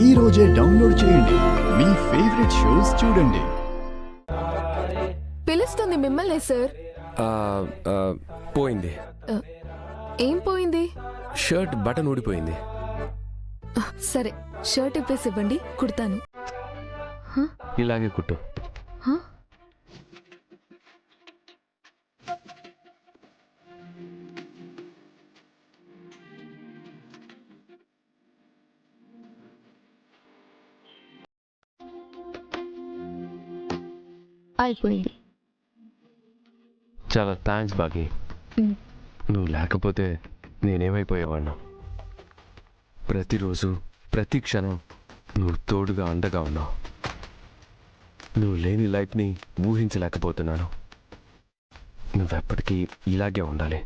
ఈ రోజే డౌన్లోడ్ చేయండి. మీ ఫేవరెట్ షోస్ చూడండి. పిలుస్తుంది మిమ్మల్ని సార్. పోయింది. ఏం పోయింది? షర్ట్ బటన్ ఊడిపోయింది. సరే, షర్ట్ ఇప్పేసి ఇవ్వండి, కుడతాను. ఇలాగే కుట్టు. అయిపోయింది. చాలా థ్యాంక్స్ బాగి. నువ్వు లేకపోతే నేనేమైపోయేవాడినా. ప్రతిరోజు ప్రతి క్షణం నువ్వు తోడుగా అండగా ఉన్నావు. నువ్వు లేని లైఫ్ని ఊహించలేకపోతున్నాను. నువ్వెప్పటికీ ఇలాగే ఉండాలి.